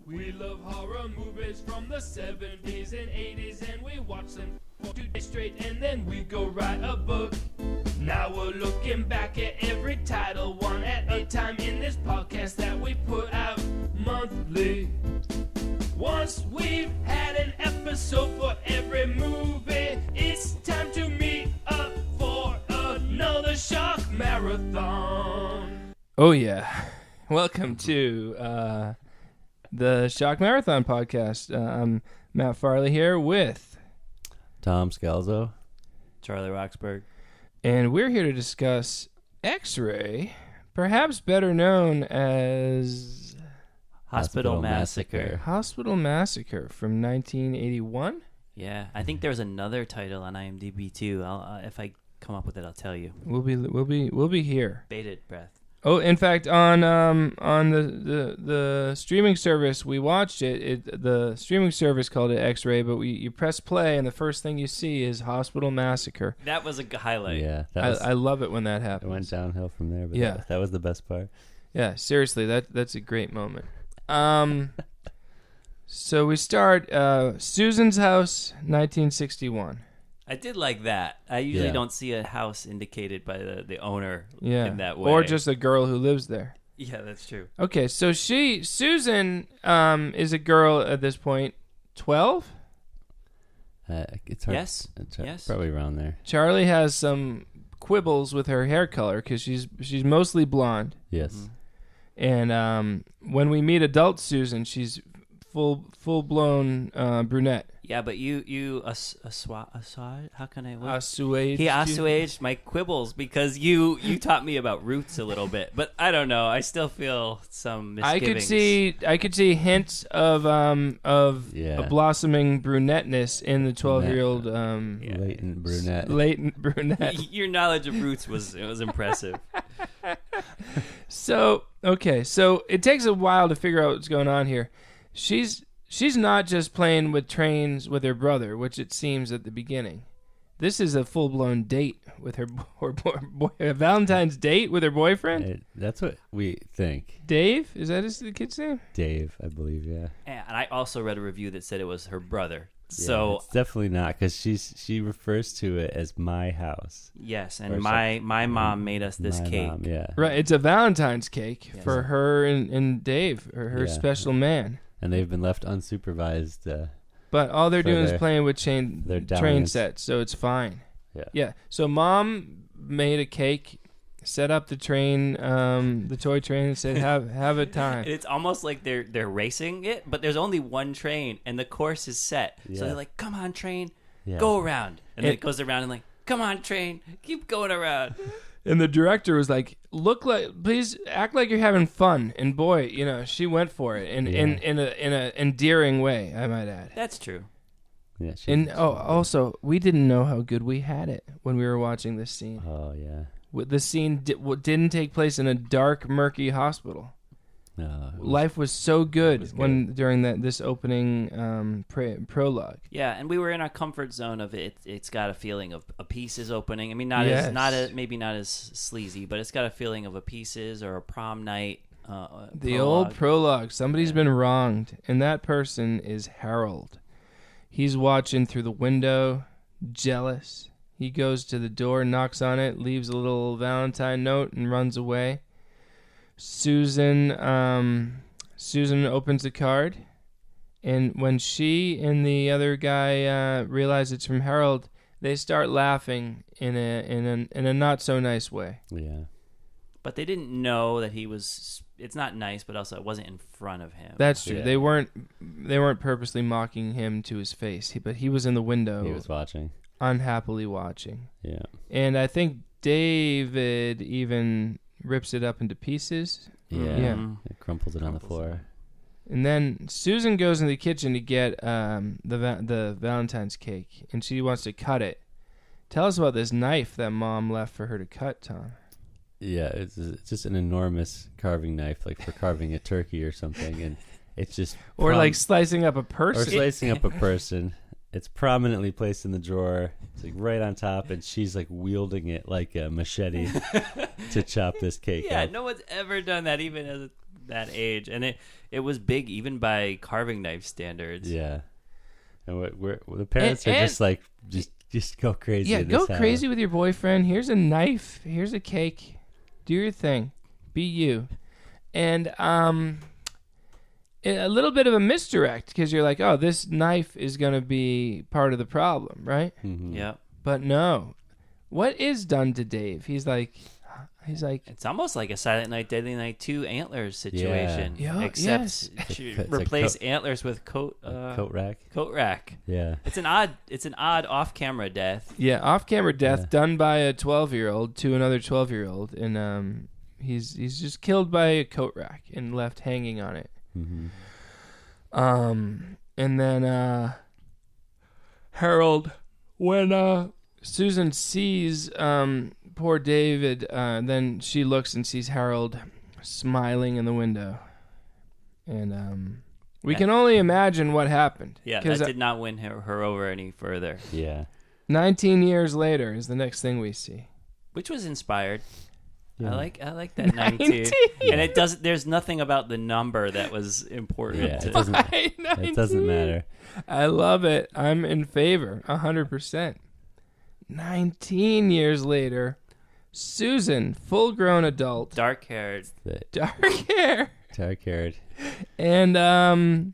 We love horror movies from the 70s and 80s, and we watch them for 2 days straight, and then we go write a book. Now we're looking back at every title, one at a time, in this podcast that we put out monthly. Once we've had an episode for every movie, it's time to meet up for another Shock Marathon. Oh yeah, welcome to the Shock Marathon podcast. I'm Matt Farley here with Tom Scalzo, Charlie Roxburgh, and we're here to discuss X-Ray, perhaps better known as Hospital Massacre. Hospital Massacre from 1981. Yeah, I think there's another title on IMDb too. If I come up with it, I'll tell you. We'll be here. Bated breath. Oh, in fact, on the streaming service we watched it. The streaming service called it X-Ray, but you press play and the first thing you see is Hospital Massacre. That was a highlight. Yeah, I love it when that happens. It went downhill from there, but yeah, that was the best part. Yeah, seriously, that's a great moment. So we start Susan's house, 1961. I did like that. I usually don't see a house indicated by the owner in that way. Or just a girl who lives there. Yeah, that's true. Okay, so Susan is a girl at this point, 12? It's hard. Yes. Yes. Probably around there. Charlie has some quibbles with her hair color because she's mostly blonde. Yes. Mm-hmm. And when we meet adult Susan, she's full-blown brunette. Yeah, but you how can I? Assuaged. He assuaged my quibbles because you taught me about roots a little bit, but I don't know. I still feel some misgivings. I could see hints of a blossoming brunetteness in the 12-year-old latent brunette. Latent brunette. Your knowledge of roots was impressive. So it takes a while to figure out what's going on here. She's not just playing with trains with her brother, which it seems at the beginning. This is a full-blown date with her a Valentine's date with her boyfriend. That's what we think. Dave? Is that the kid's name? Dave, I believe, yeah. And I also read a review that said it was her brother. Yeah, so it's definitely not, because she refers to it as my house. Yes, and my mom made us this cake. Mom, yeah. Right, it's a Valentine's cake for her and Dave, her special man. And they've been left unsupervised. But all they're doing is playing with train sets, so it's fine. Yeah. So Mom made a cake, set up the train, the toy train, and said, "Have a time." It's almost like they're racing it, but there's only one train, and the course is set. Yeah. So they're like, "Come on, train, go around," and then it goes around and like, "Come on, train, keep going around." And the director was like, please act like you're having fun. And boy, she went for it in an endearing way, I might add. That's true. Yeah. And also, we didn't know how good we had it when we were watching this scene. Oh yeah. The scene didn't take place in a dark, murky hospital. Life was so good during this opening prologue. Yeah, and we were in our comfort zone of it. It's got a feeling of a piece is opening. I mean, maybe not as sleazy, but it's got a feeling of a pieces or a prom night. The old prologue. Somebody's been wronged, and that person is Harold. He's watching through the window, jealous. He goes to the door, knocks on it, leaves a little Valentine note, and runs away. Susan opens the card, and when she and the other guy realize it's from Harold, they start laughing in a not so nice way. Yeah, but they didn't know that he was. It's not nice, but also it wasn't in front of him. That's true. Yeah. They weren't purposely mocking him to his face, but he was in the window. He was watching, unhappily watching. Yeah, and I think David even rips it up into pieces. Yeah. It crumples it on the floor. And then Susan goes in the kitchen to get the Valentine's cake, and she wants to cut it. Tell us about this knife that Mom left for her to cut, Tom. Yeah, it's just an enormous carving knife, like for carving a turkey or something, and it's just like slicing up a person. It's prominently placed in the drawer. It's like right on top, and she's like wielding it like a machete to chop this cake up. No one's ever done that, even as a that age, and it was big even by carving knife standards. Yeah, and the parents are just like just go crazy. Yeah, in go this crazy house. with your boyfriend. Here's a knife. Here's a cake. Do your thing. Be you. And a little bit of a misdirect because you're like, oh, this knife is going to be part of the problem, right? Mm-hmm. Yeah. But no. What is done to Dave? He's like, it's almost like a Silent Night, Deadly Night 2 antlers situation. Yeah, except yes. replace antlers with coat rack. Coat rack. Yeah. It's an odd off-camera death. Yeah, off-camera death Yeah. done by a 12-year-old to another 12-year-old, and he's just killed by a coat rack and left hanging on it. Mm-hmm. And then Harold, when Susan sees poor David, then she looks and sees Harold smiling in the window, and we can only imagine what happened. Yeah, that did not win her over any further. Yeah. 19 years later is the next thing we see. Which was inspired. Yeah. I like that 92. And it doesn't. There's nothing about the number that was important. Yeah, it doesn't matter. I love it. I'm in favor, 100%. 19 years later, Susan, full-grown adult, Dark-haired. dark hair, Dark-haired. and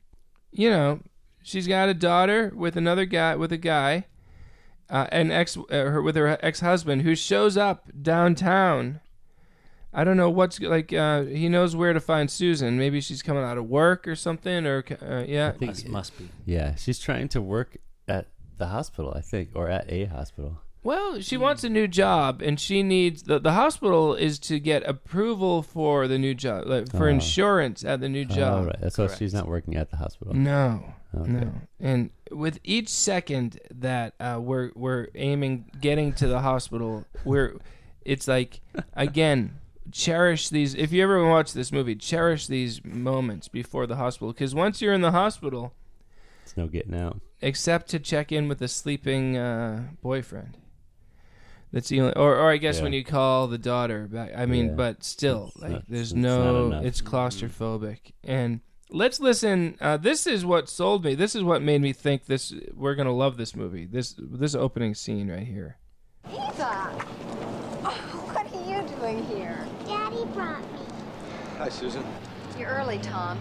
she's got a daughter with another guy, with a guy, with her ex-husband who shows up downtown. I don't know what's like. He knows where to find Susan. Maybe she's coming out of work or something. Or yeah, Must be. Yeah, she's trying to work at the hospital, I think, or at a hospital. Well, she wants a new job, and she needs the hospital is to get approval for the new job, for insurance at the new job. Oh, right. That's why she's not working at the hospital. No, Okay. no. And with each second that we're getting to the hospital, it's like again. Cherish these. If you ever watch this movie, cherish these moments before the hospital. Because once you're in the hospital, It's no getting out. Except to check in with a sleeping boyfriend. That's the only, or I guess when you call the daughter back. I mean, but still, it's claustrophobic. And let's listen. This is what sold me. This is what made me think we're gonna love this movie. This opening scene right here. Eva! Oh, what are you doing here? Daddy brought me. Hi, Susan. You're early, Tom.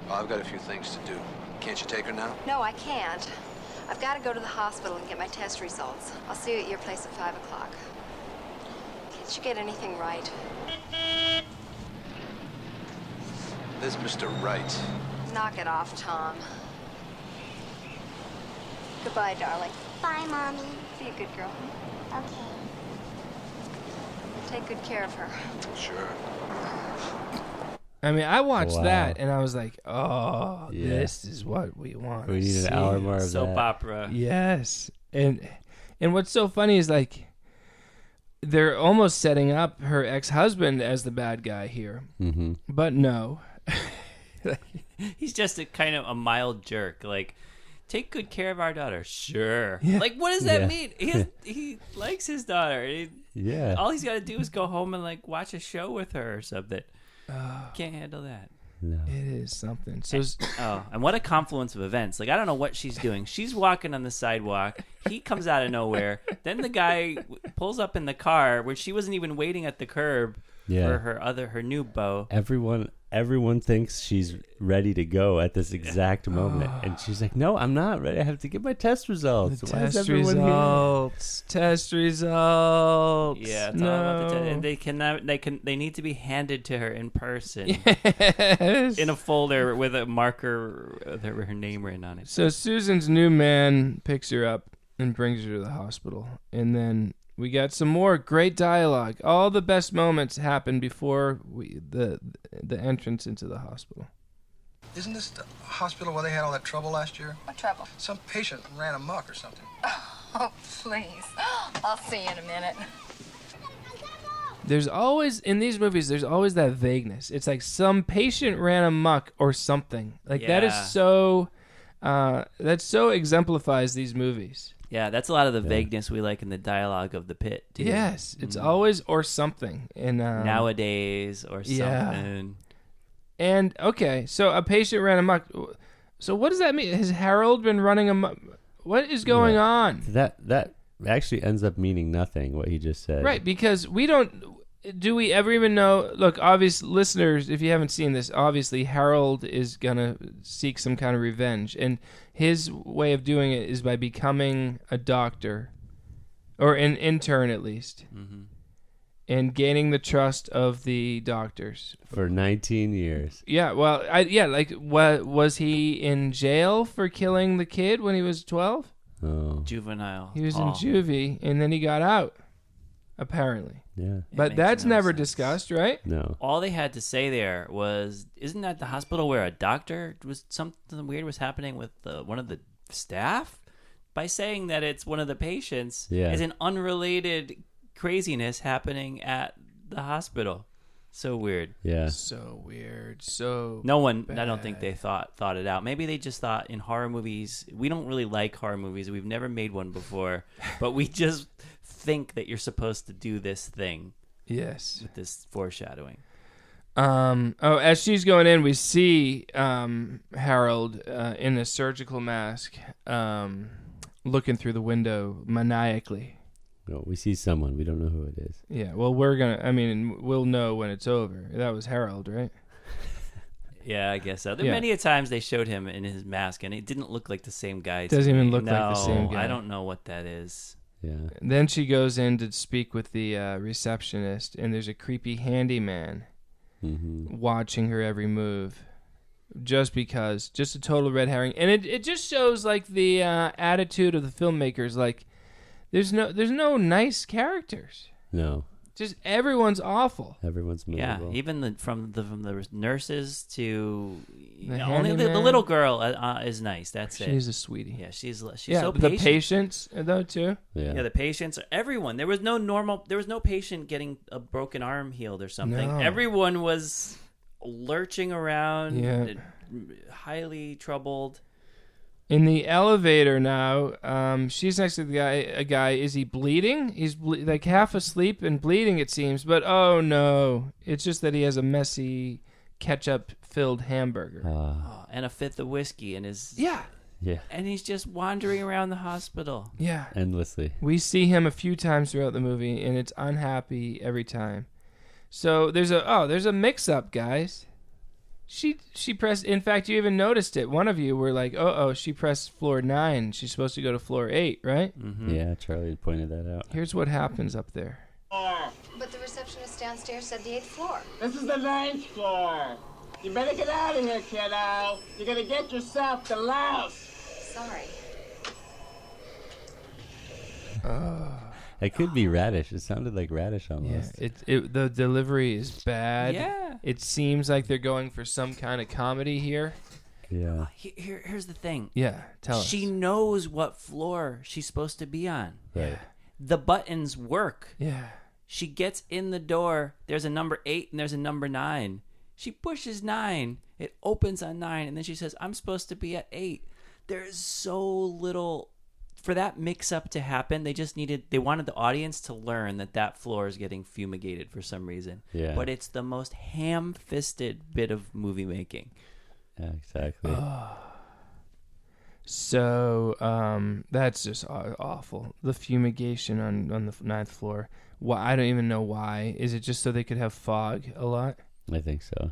Oh, I've got a few things to do. Can't you take her now? No, I can't. I've got to go to the hospital and get my test results. I'll see you at your place at 5 o'clock. Can't you get anything right? This Mr. Wright. Knock it off, Tom. Goodbye, darling. Bye, Mommy. Be a good girl. Okay. Take good care of her. Sure. I mean, I watched that and I was like, "Oh, Yeah. this is what we want." We need an hour more of Soap that. opera. Yes, and what's so funny is like they're almost setting up her ex-husband as the bad guy here, but no. He's just a kind of a mild jerk. Like, take good care of our daughter. Sure. Yeah. Like, what does that Yeah. mean? He likes his daughter. Yeah. All he's got to do is go home and like watch a show with her or something. Can't handle that. No. It is something. So And what a confluence of events. Like, I don't know what she's doing. She's walking on the sidewalk. He comes out of nowhere. Then the guy pulls up in the car where she wasn't even waiting at the curb for her new beau. Everyone thinks she's ready to go at this exact moment, and she's like, "No, I'm not ready. I have to get my test results." Why is everyone here? Test results. Yeah, it's all about the and they need to be handed to her in person Yes. in a folder with a marker with her name written on it. So Susan's new man picks her up and brings her to the hospital, and then we got some more great dialogue. All the best moments happen before the entrance into the hospital. Isn't this the hospital where they had all that trouble last year? What trouble? Some patient ran amok or something. Oh, please. I'll see you in a minute. There's always, in these movies, there's always that vagueness. It's like some patient ran amok or something. Like that is so, that so exemplifies these movies. Yeah, that's a lot of the vagueness we like in the dialogue of The Pit, too. Yes, it's always or something. And nowadays or something. And, okay, so a patient ran amok. So what does that mean? Has Harold been running amok? What is going on? That actually ends up meaning nothing, what he just said. Right, because do we ever even know? Look, obvious listeners, if you haven't seen this, obviously Harold is going to seek some kind of revenge. And his way of doing it is by becoming a doctor, or an intern at least, and gaining the trust of the doctors. For 19 years. Yeah, well, was he in jail for killing the kid when he was 12? Oh. Juvenile. He was in juvie, and then he got out, apparently. Yeah. But that's never discussed, right? No. All they had to say there was, isn't that the hospital where a doctor something weird was happening with one of the staff? By saying that it's one of the patients is an unrelated craziness happening at the hospital. So weird. Yeah. So weird. So no one, bad. I don't think they thought it out. Maybe they just thought in horror movies, we don't really like horror movies. We've never made one before, but we just think that you're supposed to do this thing. Yes. With this foreshadowing. As she's going in, we see Harold in a surgical mask looking through the window maniacally. No, we see someone. We don't know who it is. Yeah, well, we'll know when it's over. That was Harold, right? Yeah, I guess so. There many a times they showed him in his mask, and it didn't look like the same guy. It doesn't even look like the same guy. I don't know what that is. Yeah. Then she goes in to speak with the receptionist, and there's a creepy handyman watching her every move. Just because. Just a total red herring. And it just shows, like, the attitude of the filmmakers, like, There's no nice characters. No. Just everyone's awful. Everyone's miserable. Yeah, even from the nurses to only the little girl is nice. That's it. She's a sweetie. Yeah, she's so patient. The patients though too. Yeah, the patients. Everyone. There was no patient getting a broken arm healed or something. No. Everyone was lurching around. Yeah. Highly troubled. In the elevator now, she's next to a guy. Is he bleeding? He's like half asleep and bleeding, it seems. But oh no, it's just that he has a messy ketchup-filled hamburger. And a fifth of whiskey in his... Yeah. And he's just wandering around the hospital. Yeah. Endlessly. We see him a few times throughout the movie, and it's unhappy every time. So there's a mix-up, guys. She pressed. In fact, you even noticed it. One of you were like, she pressed floor 9. She's supposed to go to floor 8, right? Mm-hmm. Yeah, Charlie pointed that out. Here's what happens up there. But the receptionist downstairs said the 8th floor. This is the 9th floor. You better get out of here, kiddo. You're gonna get yourself the louse. Sorry. It could be Radish. It sounded like Radish almost. Yeah, the delivery is bad. Yeah. It seems like they're going for some kind of comedy here. Yeah. Here's the thing. Yeah, tell us. She knows what floor she's supposed to be on. Right. The buttons work. Yeah. She gets in the door. There's a number 8 and there's a number 9. She pushes 9. It opens on 9, and then she says, "I'm supposed to be at 8." There is so little. For that mix-up to happen, they wanted the audience to learn that floor is getting fumigated for some reason. Yeah. But it's the most ham-fisted bit of movie making. Yeah, exactly. So that's just awful. The fumigation on the 9th floor. Why? I don't even know why. Is it just so they could have fog a lot? I think so.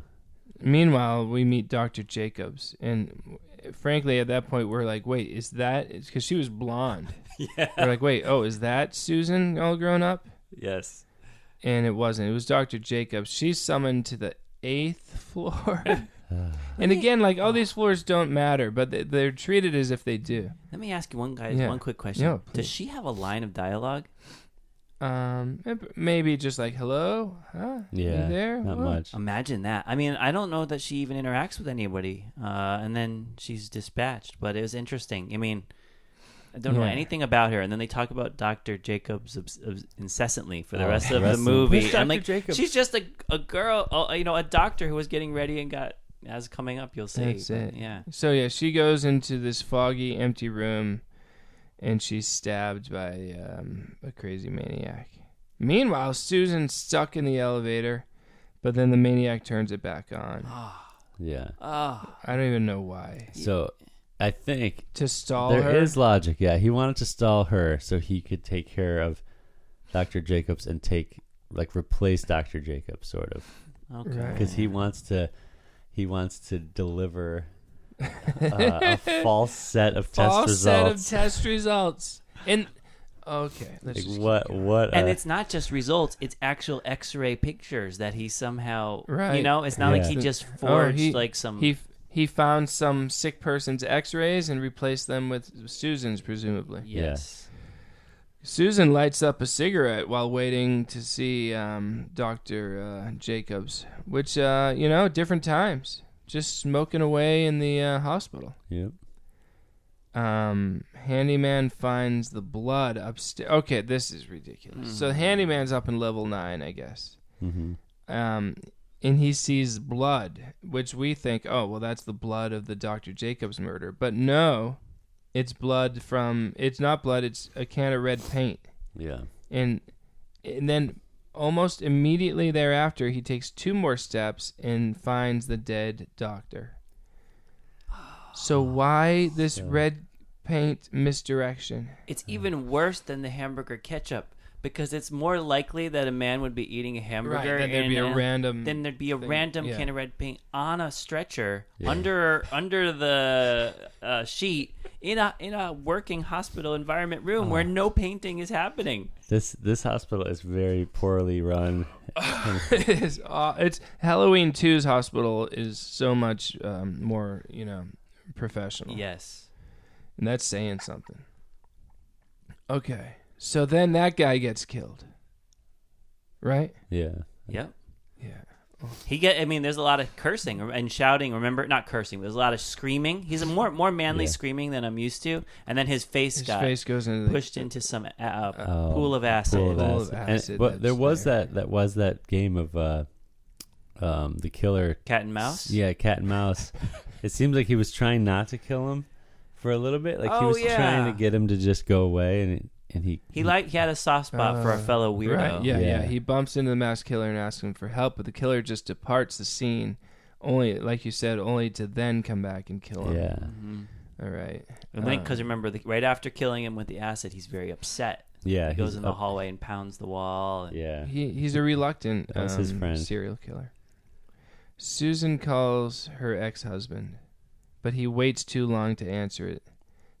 Meanwhile, we meet Dr. Jacobs, and frankly, at that point, we're like, wait, is that... Because she was blonde. Yeah. We're like, wait, is that Susan all grown up? Yes. And it wasn't. It was Dr. Jacobs. She's summoned to the 8th floor. And again, like, all these floors don't matter, but they're treated as if they do. Let me ask you one quick question. Yeah, does she have a line of dialogue? Maybe just like, hello? Huh? Yeah, you there? not much. Imagine that. I mean, I don't know that she even interacts with anybody, and then she's dispatched, but it was interesting. I mean, I don't know anything about her, and then they talk about Dr. Jacobs incessantly for the rest of the movie. Who's I'm like, Dr. Jacobs? she's just a girl, a doctor who was getting ready and as coming up, you'll see. That's it. Yeah. So, yeah, she goes into this foggy, empty room, and she's stabbed by a crazy maniac. Meanwhile, Susan's stuck in the elevator, but then the maniac turns it back on. Yeah. Oh. I don't even know why. So I think to stall there her? is logic. Yeah, he wanted to stall her so he could take care of Dr. Jacobs and replace Dr. Jacobs, sort of. Okay. Because he wants to deliver a false set of test results. False set of test results. And okay, let's just what? and it's not just results; it's actual X-ray pictures that he somehow, right. You know, it's not like he just forged some. He found some sick person's X-rays and replaced them with Susan's, presumably. Yes. Susan lights up a cigarette while waiting to see Dr. Jacobs, which, different times. Just smoking away in the hospital. Yep. Handyman finds the blood upstairs. Okay, this is ridiculous. Mm-hmm. So Handyman's up in level 9, I guess. Mm-hmm. And he sees blood, which we think, oh, well, that's the blood of the Dr. Jacobs murder. But no, it's blood from, it's not blood, it's a can of red paint. Yeah. And then almost immediately thereafter, he takes 2 more steps and finds the dead doctor. So why this red paint misdirection? It's even worse than the hamburger ketchup. Because it's more likely that a man would be eating a hamburger then there'd be a random can of red paint on a stretcher under the sheet in a working hospital environment room where no painting is happening. This hospital is very poorly run. It's Halloween 2's hospital is so much more professional. Yes, and that's saying something. Okay. So then that guy gets killed, right? Yeah. Yep. Yeah. There's a lot of cursing and shouting. Remember, not cursing. But there's a lot of screaming. He's a more manly screaming than I'm used to. And then his face goes into pushed into some pool of acid. But there was that game of the killer cat and mouse. Yeah, cat and mouse. It seems like he was trying not to kill him for a little bit. Like he was trying to get him to just go away and he had a soft spot for a fellow weirdo. Right? Yeah. He bumps into the masked killer and asks him for help, but the killer just departs the scene, only, like you said, only to then come back and kill him. Yeah. Mm-hmm. All right. Because remember, right after killing him with the acid, he's very upset. Yeah. He goes in the hallway and pounds the wall. Yeah. He's a reluctant his friend. serial killer. Susan calls her ex-husband, but he waits too long to answer it.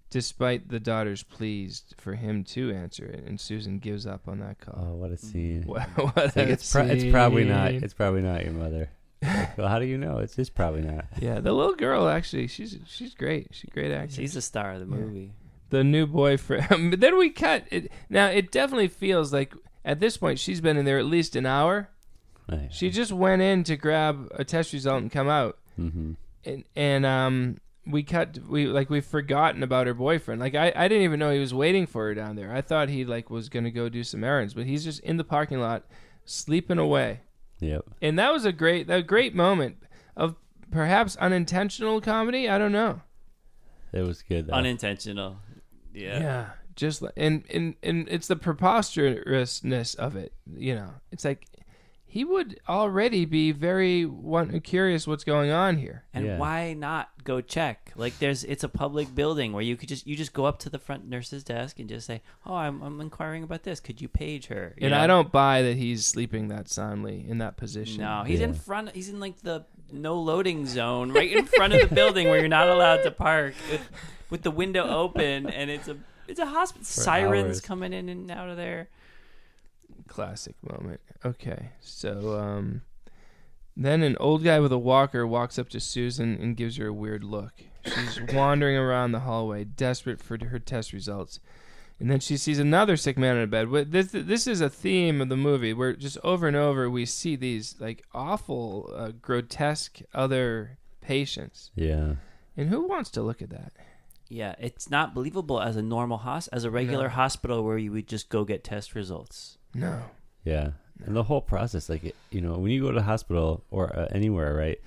Despite the daughter's pleas for him to answer it, and Susan gives up on that call. Oh, what a scene! It's probably not. It's probably not your mother. Like, well, how do you know? It's just probably not. Yeah, the little girl actually, she's great. She's a great actress. She's the star of the movie. The new boyfriend. But then we cut it. Now it definitely feels like at this point she's been in there at least an hour. Right. She just went in to grab a test result and come out. Mm-hmm. And we've forgotten about her boyfriend. Like I didn't even know he was waiting for her down there. I thought he was gonna go do some errands, but he's just in the parking lot sleeping away. Yep. And that was a great moment of perhaps unintentional comedy. I don't know. It was good though. Unintentional. Yeah. Yeah. Just and it's the preposterousness of it. It's like he would already be very curious what's going on here. And why not go check? Like it's a public building where you just go up to the front nurse's desk and just say, "Oh, I'm inquiring about this. Could you page her?" I don't buy that he's sleeping that soundly in that position. No, he's in front. He's in like the no loading zone, right in front of the building where you're not allowed to park, with the window open, and it's a hospital. Sirens coming in and out of there. Classic moment. Okay, so then an old guy with a walker walks up to Susan and gives her a weird look. She's wandering around the hallway, desperate for her test results. And then she sees another sick man in a bed. This is a theme of the movie where just over and over we see these like awful, grotesque other patients. Yeah. And who wants to look at that? Yeah, it's not believable as a regular hospital where you would just go get test results. No. Yeah. And the whole process, like, when you go to the hospital or anywhere, right,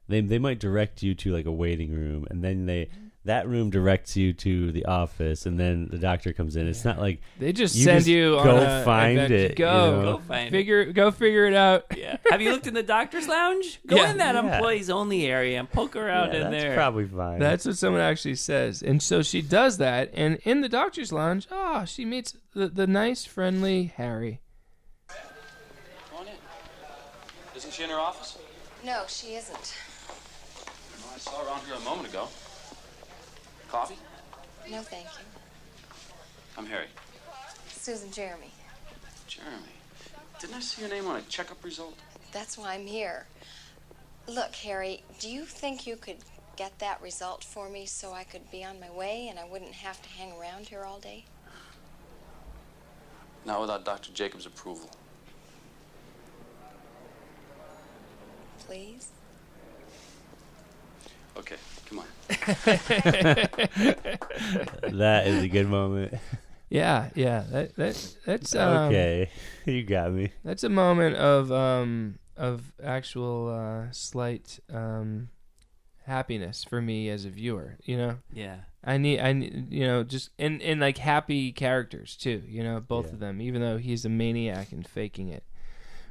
they might direct you to like a waiting room, and then that room directs you to the office, and then the doctor comes in. It's not like they just send you go on find it. Go find it. Go figure it out. Yeah. Have you looked in the doctor's lounge? Go in that employees only area and poke around in there. That's probably fine. That's what someone actually says. And so she does that, and in the doctor's lounge, she meets the nice, friendly Harry. Come on in. Isn't she in her office? No, she isn't. Well, I saw her around here a moment ago. Coffee? No, thank you. I'm Harry. Susan Jeremy. Jeremy. Didn't I see your name on a checkup result? That's why I'm here. Look, Harry, do you think you could get that result for me so I could be on my way and I wouldn't have to hang around here all day? Not without Dr. Jacobs' approval. Please? Okay, come on. That is a good moment. Yeah. That's okay. You got me. That's a moment of actual slight happiness for me as a viewer. You know. Yeah. I need just in like happy characters too. You know, both of them. Even though he's a maniac and faking it.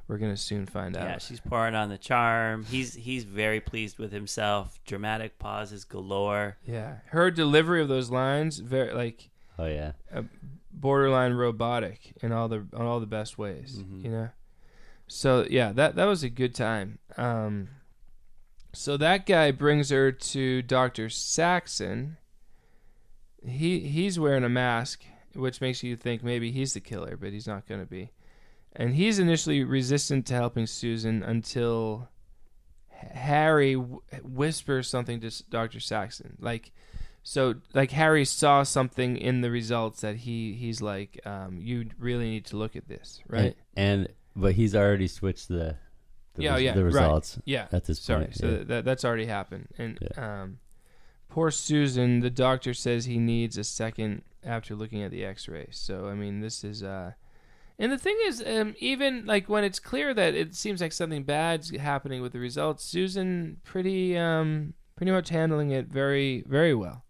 We're gonna soon find out. Yeah, she's pouring on the charm. He's very pleased with himself. Dramatic pauses galore. Yeah, her delivery of those lines, very like. Oh yeah. Borderline robotic in all the best ways. You know. So yeah, that was a good time. So that guy brings her to Dr. Saxon. He's wearing a mask, which makes you think maybe he's the killer, but he's not going to be. And he's initially resistant to helping Susan until Harry whispers something to Dr. Saxon. Like Harry saw something in the results that he's like, you really need to look at this, right? But he's already switched the results. Right. Yeah, at this point. So that's already happened. And poor Susan, the doctor says he needs a second after looking at the X-ray. So I mean, this is. And the thing is, even like when it's clear that it seems like something bad's happening with the results, Susan pretty much handling it very, very well.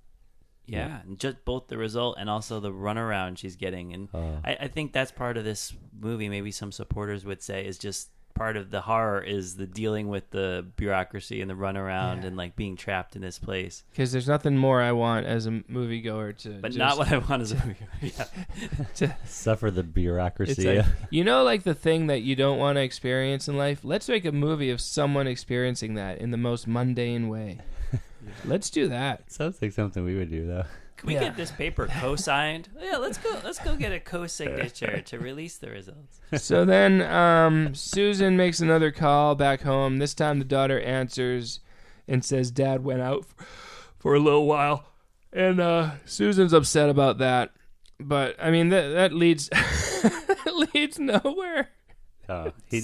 Yeah, and just both the result and also the runaround she's getting. And I think that's part of this movie, maybe some supporters would say, is just part of the horror is the dealing with the bureaucracy and the runaround and like being trapped in this place. Because there's nothing more I want as a moviegoer to. But not what I want as a moviegoer. To suffer the bureaucracy. Like, like the thing that you don't want to experience in life. Let's make a movie of someone experiencing that in the most mundane way. Let's do that. Sounds like something we would do, though. Can we get this paper co-signed? Yeah, let's go get a co-signature to release the results. So then Susan makes another call back home. This time the daughter answers and says Dad went out for a little while. And Susan's upset about that. But, I mean, that leads leads nowhere. He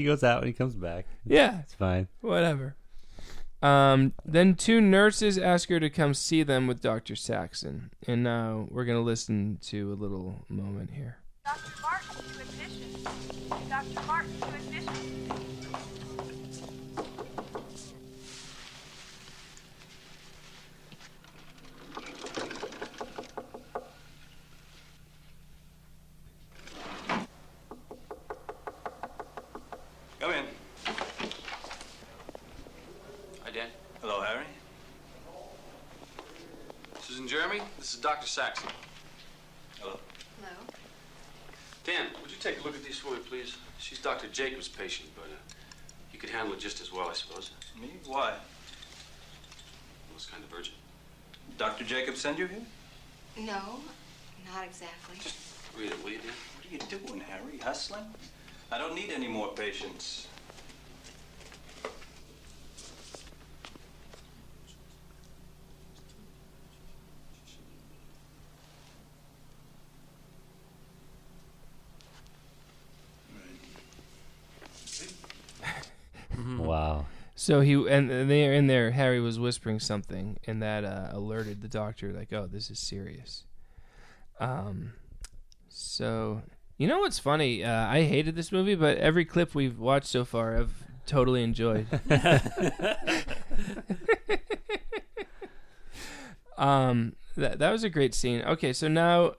goes out and he comes back. Yeah. It's fine. Whatever. Then two nurses ask her to come see them with Dr. Saxon. And now we're going to listen to a little moment here. Dr. Martin to admission. Dr. Martin to admission. Come in. Hi, Dan. Hello, Harry. Susan Jeremy, this is Dr. Saxon. Hello. Hello. Dan, would you take a look at these for me, please? She's Dr. Jacobs' patient, but you could handle it just as well, I suppose. Me? Why? Well, it's kind of urgent. Dr. Jacobs send you here? No, not exactly. Just read it, will you, Dan? What are you doing, Harry? Hustling? I don't need any more patients. Wow. So they're in there. Harry was whispering something, and that alerted the doctor, like, "Oh, this is serious." So you know what's funny? I hated this movie, but every clip we've watched so far, I've totally enjoyed. that was a great scene. Okay, so now,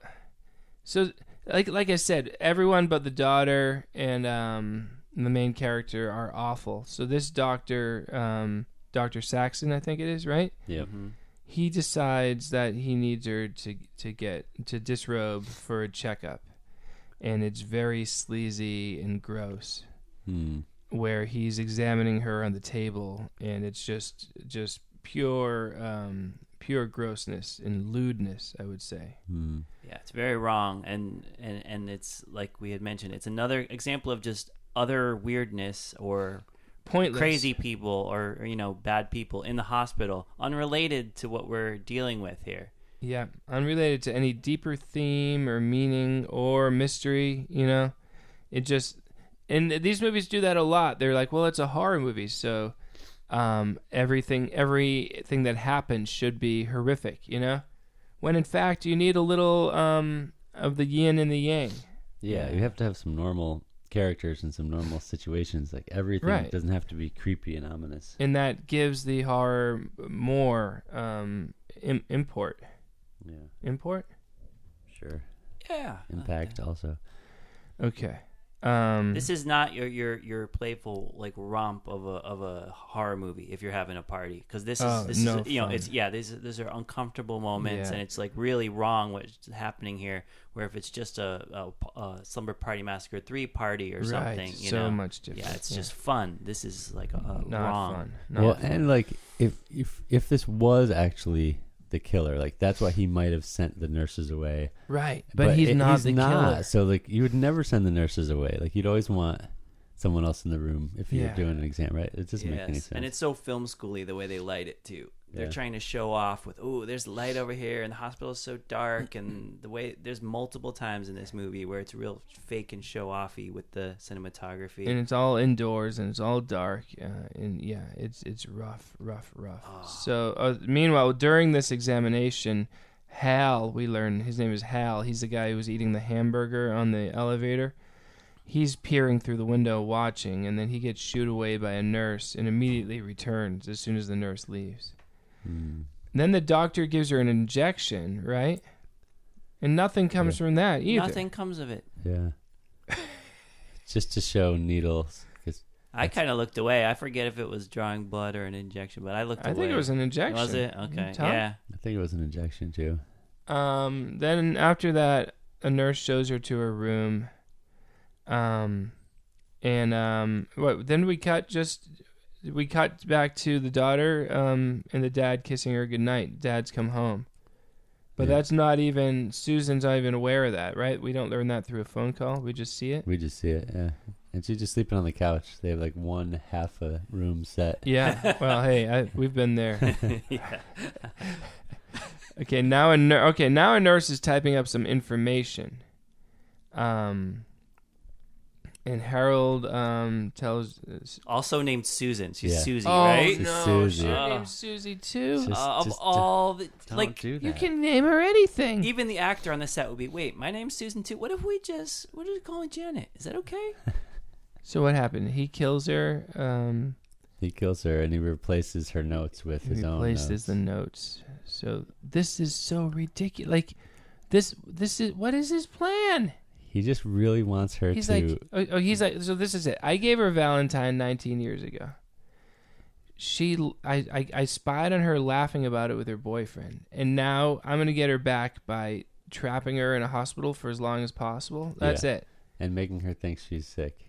like I said, everyone but the daughter and the main character are awful. So this doctor, Dr. Saxon, I think it is, right? Yep. Mm-hmm. He decides that he needs her to disrobe for a checkup, and it's very sleazy and gross. Where he's examining her on the table, and it's just pure grossness and lewdness, I would say. Yeah, it's very wrong, and it's like we had mentioned, it's another example of just other weirdness or pointless crazy people or bad people in the hospital, unrelated to what we're dealing with here. Yeah, unrelated to any deeper theme or meaning or mystery. It just, and these movies do that a lot. They're like, well, it's a horror movie, so everything that happens should be horrific, when in fact you need a little of the yin and the yang. Yeah, you have to have some normal characters and some normal situations. Like everything doesn't have to be creepy and ominous. And that gives the horror more import. Yeah. Import? Sure. Yeah. Impact also. Okay. This is not your playful like romp of a horror movie if you're having a party, because this is these are uncomfortable moments, and it's like really wrong what's happening here. Where if it's just a Slumber Party Massacre 3 party or something, so much different. Yeah, it's just fun. This is like not wrong. Fun. Not fun. And like if this was actually the killer, like that's why he might have sent the nurses away, right? But he's not the killer. So like you would never send the nurses away. Like you'd always want someone else in the room if you're doing an exam, right? It doesn't make any sense. And it's so film schooly the way they light it too. They're trying to show off with, there's light over here, and the hospital is so dark, and the way there's multiple times in this movie where it's real fake and show offy with the cinematography, and it's all indoors and it's all dark, and it's rough. Oh. So meanwhile, during this examination, Hal, we learn his name is Hal. He's the guy who was eating the hamburger on the elevator. He's peering through the window watching, and then he gets shooed away by a nurse and immediately returns as soon as the nurse leaves. Then the doctor gives her an injection, right? And nothing comes from that either. Nothing comes of it. Yeah. Just to show needles. I kind of looked away. I forget if it was drawing blood or an injection, but I looked away. I think it was an injection. Was it? Okay. Tom? Yeah. I think it was an injection too. Then after that, a nurse shows her to her room. Then we cut back to the daughter and the dad kissing her goodnight. Dad's come home. But that's not even, Susan's not even aware of that, right? We don't learn that through a phone call. We just see it. We just see it, yeah. And she's just sleeping on the couch. They have like one half a room set. Yeah. Well, hey, we've been there. Okay, now a nurse is typing up some information. And Harold tells... Also named Susan. She's Susie, oh, right? Oh, no. Susie. Her name's Susie, too. Of all the... Don't do that. You can name her anything. Even the actor on the set would be, wait, my name's Susan, too. What if we call her Janet? Is that okay? So what happened? He kills her. He kills her, and he replaces her notes with his own notes. Replaces the notes. So this is so ridiculous. Like, this is... What is his plan? He just really wants her he's to... He's like, so this is it. I gave her Valentine 19 years ago. I spied on her laughing about it with her boyfriend. And now I'm going to get her back by trapping her in a hospital for as long as possible. That's it. And making her think she's sick.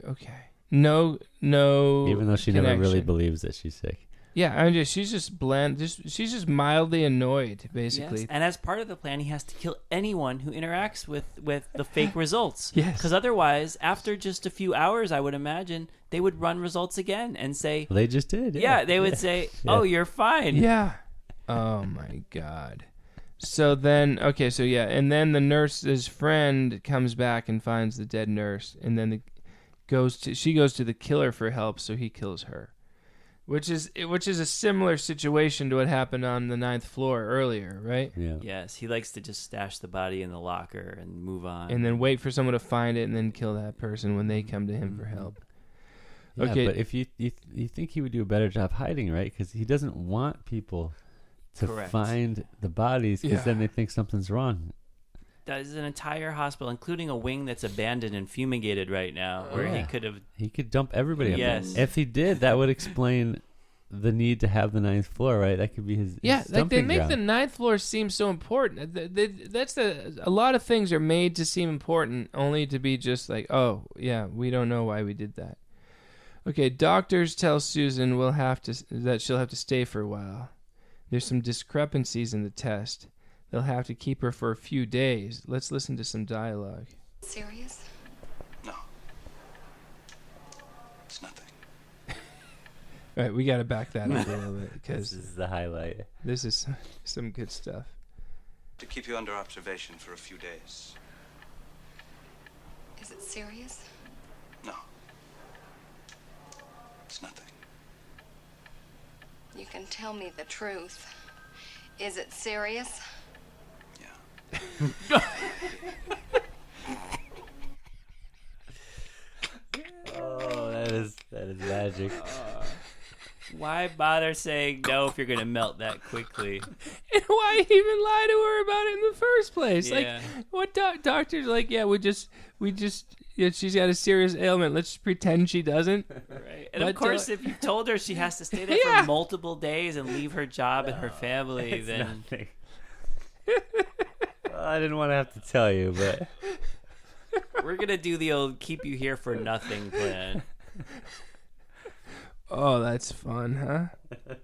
Okay. No. Even though she connection. never really believes that she's sick. Yeah, she's just bland. She's just mildly annoyed, basically. Yes. And as part of the plan, he has to kill anyone who interacts with the fake results. Yes. Because otherwise, after just a few hours, I would imagine they would run results again and say, well, they just did. Yeah, they would say, "Oh, you're fine." Yeah. Oh my God. So then, and then the nurse's friend comes back and finds the dead nurse, and then she goes to the killer for help, so he kills her. Which is a similar situation to what happened on the 9th floor earlier, right? Yeah. Yes, he likes to just stash the body in the locker and move on. And then wait for someone to find it and then kill that person when they come to him for help. Yeah, okay. But if you think he would do a better job hiding, right? Because he doesn't want people to find the bodies because then they think something's wrong. There's an entire hospital, including a wing that's abandoned and fumigated right now, where he could dump everybody. Yes. If he did, that would explain the need to have the 9th floor, right? That could be his like they make ground. the 9th floor seem so important. A lot of things are made to seem important, only to be just like, oh yeah, we don't know why we did that. Okay, doctors tell Susan that she'll have to stay for a while. There's some discrepancies in the test. They'll have to keep her for a few days. Let's listen to some dialogue. Serious? No. It's nothing. All right, we got to back that up a little bit because this is the highlight. This is some good stuff. To keep you under observation for a few days. Is it serious? No. It's nothing. You can tell me the truth. Is it serious? Oh, that is magic. Why bother saying no if you're gonna melt that quickly? And why even lie to her about it in the first place? Yeah. Like, what doctors like? Yeah, we just she's got a serious ailment. Let's just pretend she doesn't. Right. And of course, if you told her she has to stay there for multiple days and leave her job and her family, then nothing. Well, I didn't want to have to tell you, but we're gonna do the old keep you here for nothing plan. Oh, that's fun, huh?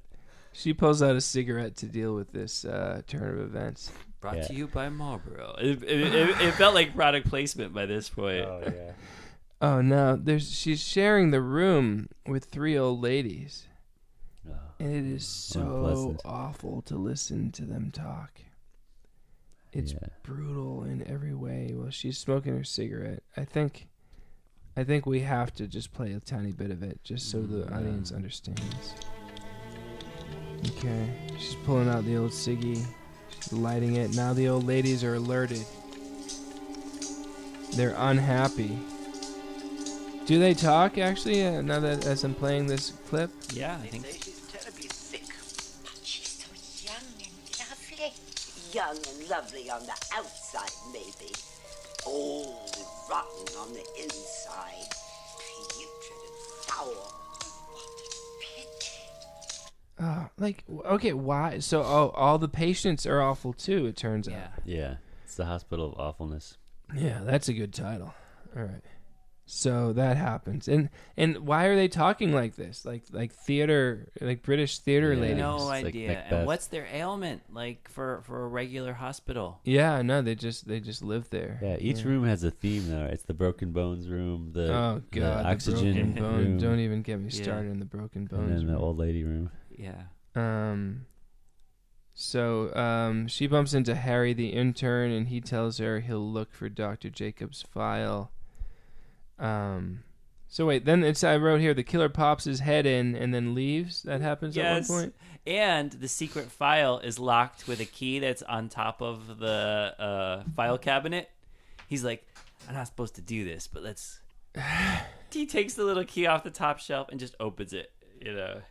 She pulls out a cigarette to deal with this turn of events. Brought to you by Marlboro. It felt like product placement by this point. Oh yeah. Oh no, she's sharing the room with 3 old ladies, and it is so unpleasant. awful to listen to them talk. It's brutal in every way. While she's smoking her cigarette, I think we have to just play a tiny bit of it, just so the audience understands. Okay, she's pulling out the old ciggy, she's lighting it. Now the old ladies are alerted. They're unhappy. Do they talk actually? Now that as I'm playing this clip? Yeah, I think so. She's terribly sick. But she's so young and lovely. Young and lovely on the outside, maybe. Old and rotten on the inside. Putrid and foul. Okay, why? So, all the patients are awful too, it turns out. Yeah, it's the hospital of awfulness. Yeah, that's a good title. All right. So that happens. And why are they talking like this? Like theater, like British theater ladies? No It's idea. like And what's their ailment like for a regular hospital? Yeah, no, they just live there. Yeah, each room has a theme though. It's the broken bones room, the the oxygen broken bone. room. Don't even get me started in the broken bones. And then the room. old lady room. Yeah. So she bumps into Harry, the intern, and he tells her he'll look for Dr. Jacobs' file. So wait, then I wrote here, the killer pops his head in and then leaves. That happens at one point? And the secret file is locked with a key that's on top of the file cabinet. He's like, I'm not supposed to do this, but let's... He takes the little key off the top shelf and just opens it, you know.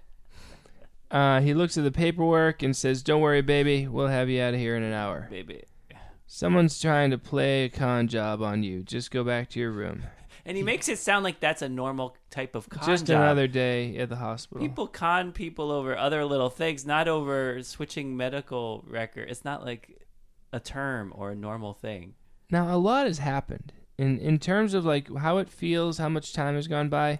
He looks at the paperwork and says, don't worry, baby. We'll have you out of here in an hour. Baby. Someone's trying to play a con job on you. Just go back to your room. And he makes it sound like that's a normal type of con Just job. another day at the hospital. People con people over other little things, not over switching medical record. It's not like a term or a normal thing. Now, a lot has happened. In terms of like how it feels, how much time has gone by,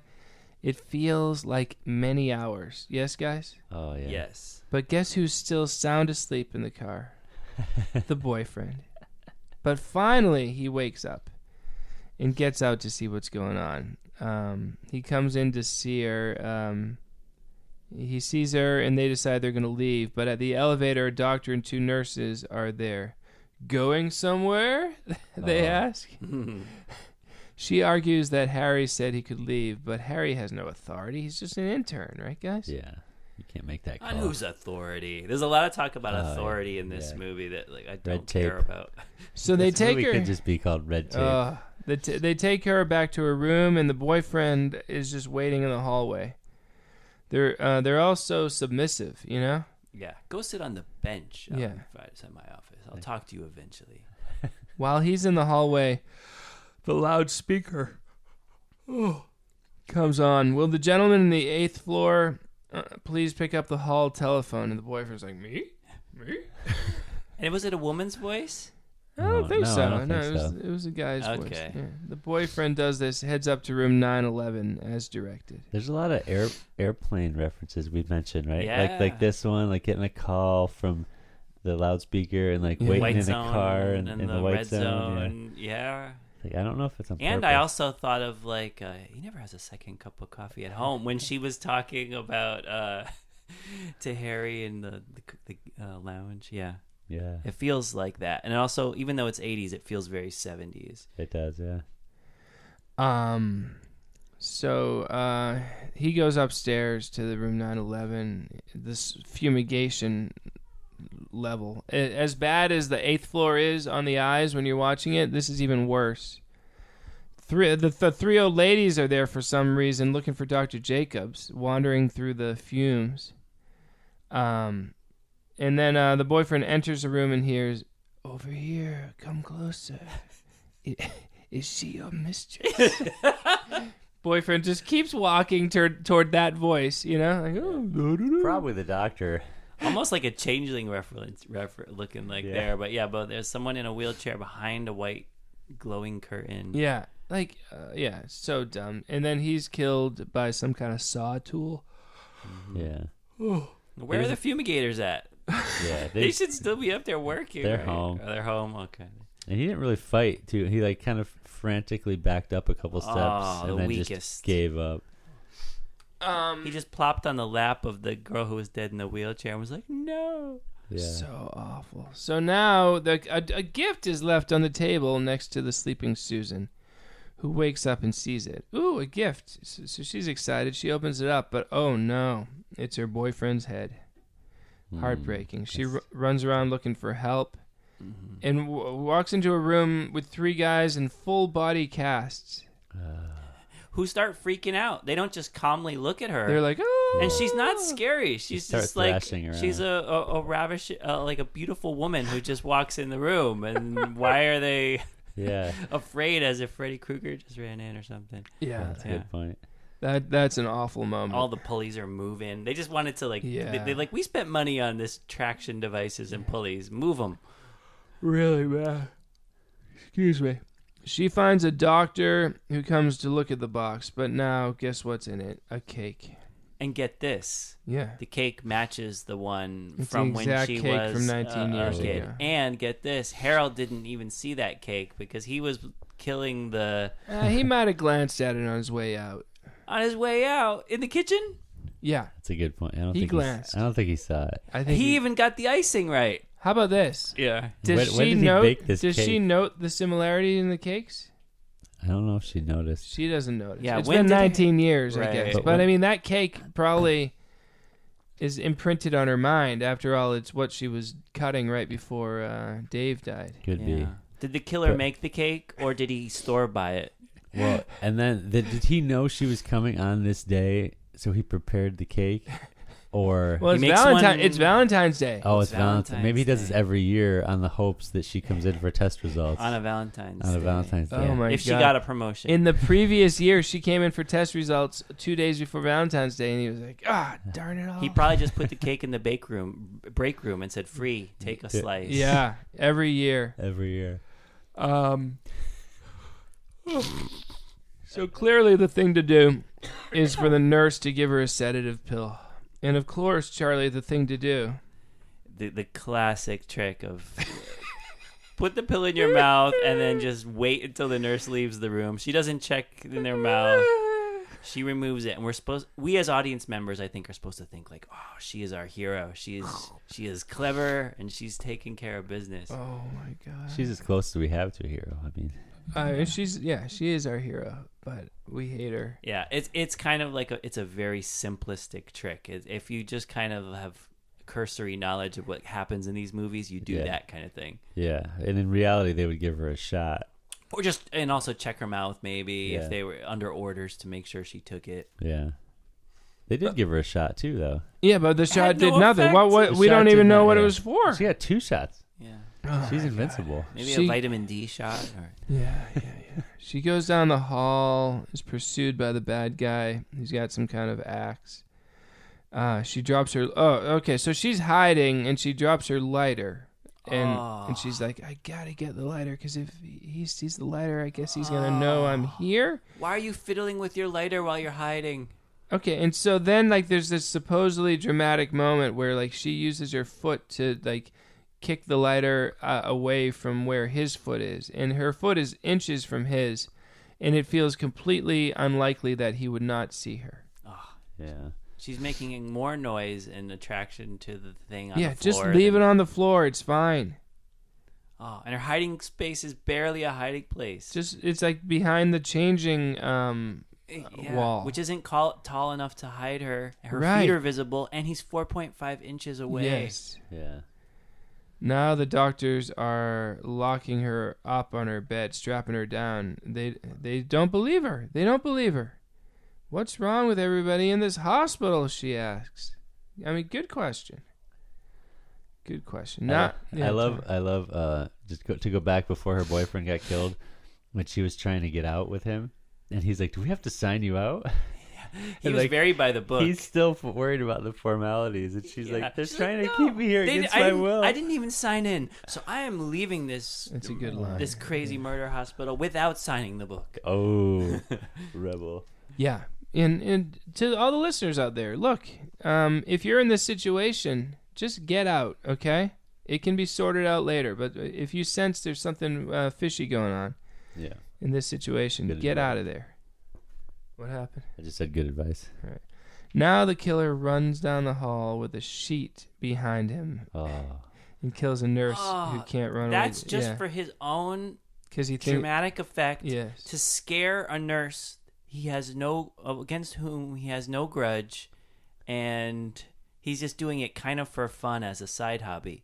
it feels like many hours. Yes, guys? Oh, yeah. Yes. But guess who's still sound asleep in the car? The boyfriend. But finally, he wakes up and gets out to see what's going on. He comes in to see her. He sees her, and they decide they're going to leave. But at the elevator, a doctor and 2 nurses are there. Going somewhere? They ask. She argues that Harry said he could leave, but Harry has no authority. He's just an intern, right, guys? Yeah. You can't make that call. On whose authority? There's a lot of talk about authority in this movie that like I don't care about. So they take her. Could just be called Red Tape. They take her back to her room, and the boyfriend is just waiting in the hallway. They're all so submissive, you know. Yeah, go sit on the bench outside my office. I'll talk to you eventually. While he's in the hallway, the loudspeaker comes on. Will the gentleman in the 8th floor please pick up the hall telephone? And the boyfriend's like, me? And was it a woman's voice? I don't think so. I don't think it was a guy's voice. Okay. Yeah. The boyfriend does this, heads up to room 911 as directed. There's a lot of airplane references we mentioned, right? Yeah. Like this one, like getting a call from the loudspeaker and like waiting White in zone a car and and in the white white zone. Yeah. Like, I don't know if it's on And purpose. I also thought of like he never has a second cup of coffee at home when she was talking about to Harry in the lounge. Yeah. Yeah. It feels like that. And also, even though it's 80s, it feels very 70s. It does, yeah. So he goes upstairs to the room 911. This fumigation level, as bad as the 8th floor is on the eyes when you're watching it, this is even worse. The three old ladies are there for some reason looking for Dr. Jacobs, wandering through the fumes. And then the boyfriend enters the room and hears, "Over here, come closer. Is she your mistress?" Boyfriend just keeps walking toward that voice, you know? Like, oh, probably the doctor. Almost like a changeling reference looking like there. But there's someone in a wheelchair behind a white glowing curtain. Yeah, like, it's so dumb. And then he's killed by some kind of saw tool. Yeah. Where are the fumigators at? Yeah, they should still be up there working. They're right? home. Oh, they're home. Okay. And he didn't really fight, too. He like kind of frantically backed up a couple steps and then just gave up. He just plopped on the lap of the girl who was dead in the wheelchair and was like, "No." Yeah. So awful. So now a gift is left on the table next to the sleeping Susan, who wakes up and sees it. Ooh, a gift. So she's excited. She opens it up, but oh no, it's her boyfriend's head. Heartbreaking. She runs around looking for help and walks into a room with 3 guys in full body casts. Who start freaking out. They don't just calmly look at her. They're like, oh. And she's not scary. She's just like, she's around. a ravish, like a beautiful woman who just walks in the room. And why are they afraid as if Freddy Krueger just ran in or something? Yeah. That's a good point. That's an awful moment. All the pulleys are moving. They just wanted to they like, we spent money on this traction devices and pulleys. Move them. Really bad. Excuse me. She finds a doctor who comes to look at the box, but now guess what's in it? A cake. And get this. Yeah. The cake matches the one it's from the when she cake was from 19 years kid. ago. And get this. Harold didn't even see that cake because he was killing the... He might have glanced at it on his way out. On his way out? In the kitchen? Yeah. That's a good point. I don't think he saw it. I think he even got the icing right. How about this? Yeah. Does she note the similarity in the cakes? I don't know if she noticed. She doesn't notice. Yeah, it's been 19 years, right. I guess. But I mean, that cake probably is imprinted on her mind. After all, it's what she was cutting right before Dave died. Could be. Did the killer make the cake, or did he store buy it? Well, and then did he know she was coming on this day, so he prepared the cake? Or well, it's Valentine's Day. Oh, it's Valentine's. Maybe he does this every year on the hopes that she comes in for test results. On a Valentine's Day. Oh my God. If she got a promotion. In the previous year, she came in for test results 2 days before Valentine's Day, and he was like, darn it all. He probably just put the cake in the break room and said, "Free, take a slice." Yeah, every year. Every year. So clearly the thing to do is for the nurse to give her a sedative pill. And of course, Charlie, the thing to do. The classic trick of put the pill in your mouth and then just wait until the nurse leaves the room. She doesn't check in their mouth. She removes it, and we as audience members, I think, are supposed to think like, "Oh, she is our hero. She is clever, and she's taking care of business." Oh my God. She's as close as we have to a hero. I mean, she is our hero, but we hate her. Yeah, it's kind of like it's a very simplistic trick. If you just kind of have cursory knowledge of what happens in these movies, you do that kind of thing. Yeah, and in reality, they would give her a shot. Or and also check her mouth maybe if they were under orders to make sure she took it. Yeah. They did give her a shot too, though. Yeah, but the shot had no did nothing. effect. What? The We shot don't did even know not- what it yeah. was for. She got 2 shots. Yeah. She's invincible. Maybe She- a vitamin D shot. Or... Yeah. She goes down the hall, is pursued by the bad guy. He's got some kind of axe. She drops her... Oh, okay, so she's hiding, and she drops her lighter. And she's like, I gotta get the lighter, because if he sees the lighter, I guess he's gonna know I'm here. Why are you fiddling with your lighter while you're hiding? Okay, and so then, like, there's this supposedly dramatic moment where, like, she uses her foot to, like, kick the lighter away from where his foot is. And her foot is inches from his, and it feels completely unlikely that he would not see her. Oh, Yeah. she's making more noise and attraction to the thing on Yeah, the floor. just leave it on the floor. It's fine. Oh, and her hiding space is barely a hiding place. Just it's like behind the changing wall. Which isn't tall enough to hide her. Her Right. feet are visible, and he's 4.5 inches away. Yes. Yeah. Now the doctors are locking her up on her bed, strapping her down. They don't believe her. They don't believe her. What's wrong with everybody in this hospital? She asks. I mean, good question. Good question. I love. To go back before her boyfriend got killed, when she was trying to get out with him, and he's like, "Do we have to sign you out?" He was very by the book. He's still worried about the formalities, and she's like, "They're trying to keep me here against my will." I didn't even sign in, so I am leaving this. That's a good line. This crazy murder hospital without signing the book. Oh, rebel. Yeah. And to all the listeners out there, look, if you're in this situation, just get out, okay? It can be sorted out later, but if you sense there's something fishy going on in this situation, get out of there. What happened? I just said good advice. All right. Now the killer runs down the hall with a sheet behind him and kills a nurse who can't run away. That's just for his own dramatic effect to scare a nurse he has against whom he has no grudge, and he's just doing it kind of for fun as a side hobby.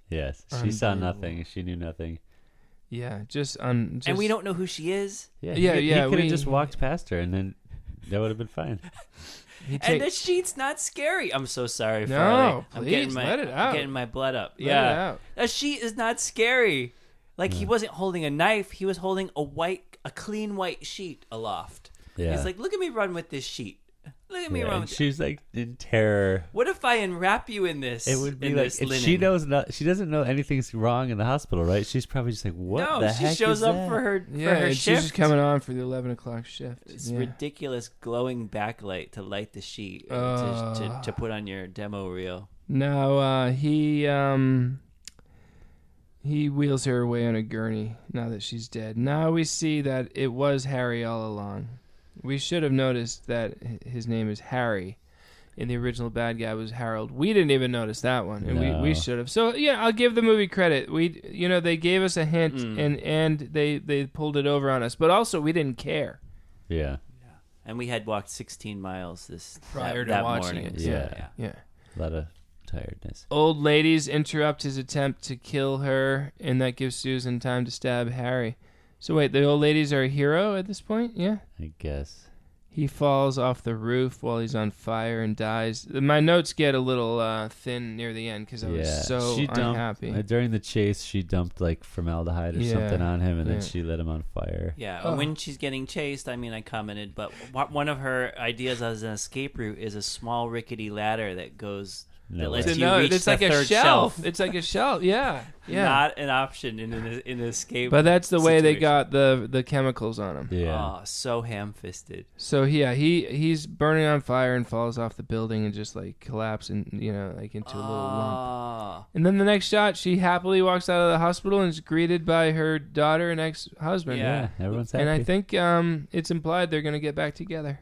Yes, she saw nothing. She knew nothing. Yeah, and we don't know who she is. Yeah, he could have just walked past her, and then that would have been fine. And the sheet's not scary. I'm so sorry, No, Farley. please, let it out. I'm getting my blood up. Let it out. A sheet is not scary. Like, he wasn't holding a knife. He was holding a clean white sheet aloft. Yeah. He's like, look at me run with this sheet. Look at me run with She's like in terror. What if I enwrap you in this? It would be like if she doesn't know anything's wrong in the hospital, right? She's probably just like, what the heck? She shows is up that? for her and shift. she's just coming on for the 11 o'clock shift. It's ridiculous glowing backlight to light the sheet to put on your demo reel. No, he wheels her away on a gurney now that she's dead. Now we see that it was Harry all along. We should have noticed that his name is Harry, and the original bad guy was Harold. We didn't even notice that one, and we should have. So yeah, I'll give the movie credit. They gave us a hint, and they pulled it over on us, but also we didn't care. Yeah. And we had walked 16 miles prior to that watching morning. it. Yeah. A lot of tiredness. Old ladies interrupt his attempt to kill her, and that gives Susan time to stab Harry. So wait, the old ladies are a hero at this point? Yeah? I guess. He falls off the roof while he's on fire and dies. My notes get a little thin near the end because I was so unhappy. During the chase, she dumped like formaldehyde or something on him, and then she lit him on fire. Yeah, when she's getting chased, I commented, but one of her ideas as an escape route is a small rickety ladder that goes... That lets you reach it's the like a third shelf. It's like a shelf. Yeah. Not an option in an escape. But that's the way they situation. got the chemicals on him. Yeah. Oh, so ham-fisted. So yeah, he's burning on fire and falls off the building and just like collapses into a little lump. And then the next shot, she happily walks out of the hospital and is greeted by her daughter and ex-husband. Yeah, everyone's happy. And I think it's implied they're going to get back together.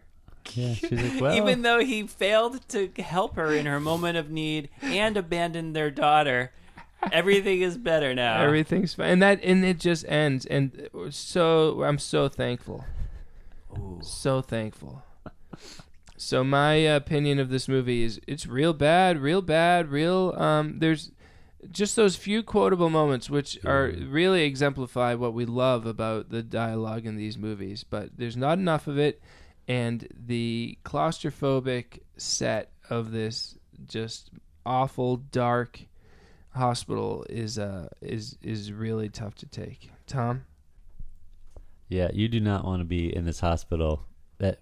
Yeah, she's like, well... Even though he failed to help her in her moment of need and abandoned their daughter, everything is better now. Everything's fine. And it just ends. And so I'm so thankful. Ooh. So thankful. So my opinion of this movie is it's real bad. There's just those few quotable moments which are really exemplify what we love about the dialogue in these movies. But there's not enough of it. And the claustrophobic set of this just awful, dark hospital is really tough to take. Tom? Yeah, you do not want to be in this hospital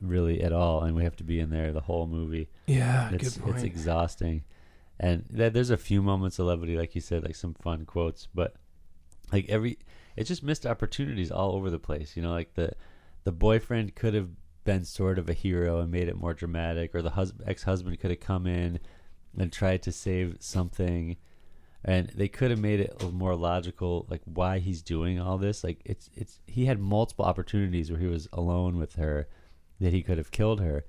really at all, and we have to be in there the whole movie. Yeah, good point. It's exhausting. And there's a few moments of levity, like you said, like some fun quotes, but like it's just missed opportunities all over the place. You know, like the boyfriend could have been sort of a hero and made it more dramatic, or the ex-husband could have come in and tried to save something, and they could have made it more logical, like why he's doing all this. Like he had multiple opportunities where he was alone with her that he could have killed her,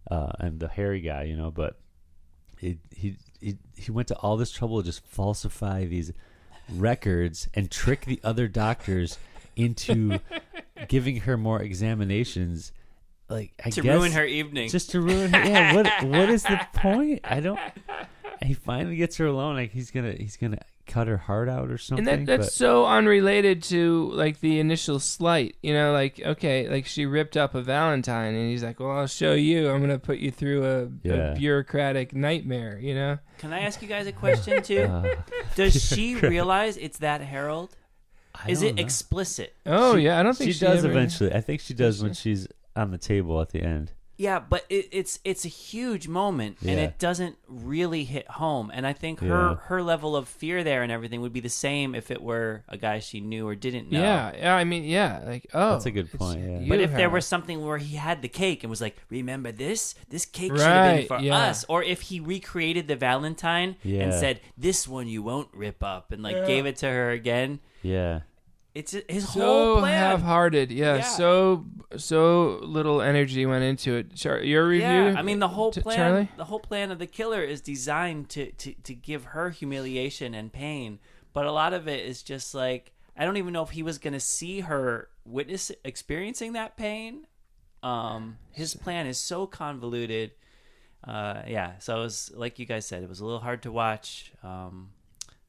and the hairy guy, you know, but he went to all this trouble to just falsify these records and trick the other doctors into giving her more examinations. Like, I guess ruin her evening. Just to ruin her. Yeah, what is the point? He finally gets her alone. Like he's gonna cut her heart out or something. And that's so unrelated to like the initial slight. You know, like, okay, like she ripped up a Valentine, and he's like, well, I'll show you. I'm gonna put you through a bureaucratic nightmare. You know. Can I ask you guys a question too? Does she realize it's that Harold? Is it explicit? Oh yeah, I don't think she does eventually. I think she does when she's on the table at the end. Yeah, but it's a huge moment, and it doesn't really hit home. And I think her level of fear there and everything would be the same if it were a guy she knew or didn't know. Yeah. I mean, like, oh, that's a good point. Yeah. But if there was something where he had the cake and was like, "Remember this? This cake should have been for us," or if he recreated the Valentine and said, "This one you won't rip up," and like gave it to her again. Yeah. It's his whole plan. Half-hearted, so little energy went into it. Your review? Yeah, I mean the whole plan. Charlie? The whole plan of the killer is designed to give her humiliation and pain, but a lot of it is just like, I don't even know if he was going to see her experiencing that pain. His plan is so convoluted. So it was, like you guys said, it was a little hard to watch.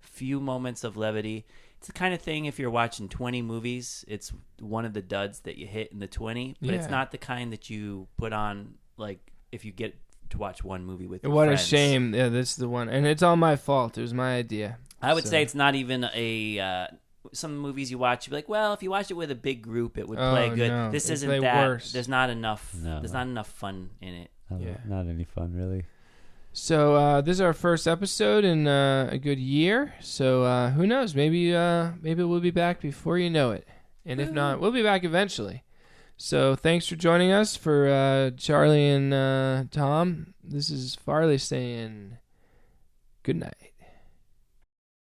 Few moments of levity. It's the kind of thing, if you're watching 20 movies, it's one of the duds that you hit in the 20, but it's not the kind that you put on, like, if you get to watch one movie with your friends. A shame. Yeah, this is the one. And it's all my fault. It was my idea. I would say it's not even some movies you watch, you'd be like, well, if you watch it with a big group, it would play good. No. This isn't that. Worse. There's not enough. There's not enough fun in it. Not any fun, really. So this is our first episode in a good year. So who knows? Maybe we'll be back before you know it. And if not, we'll be back eventually. So thanks for joining us. For Charlie and Tom, this is Farley saying good night.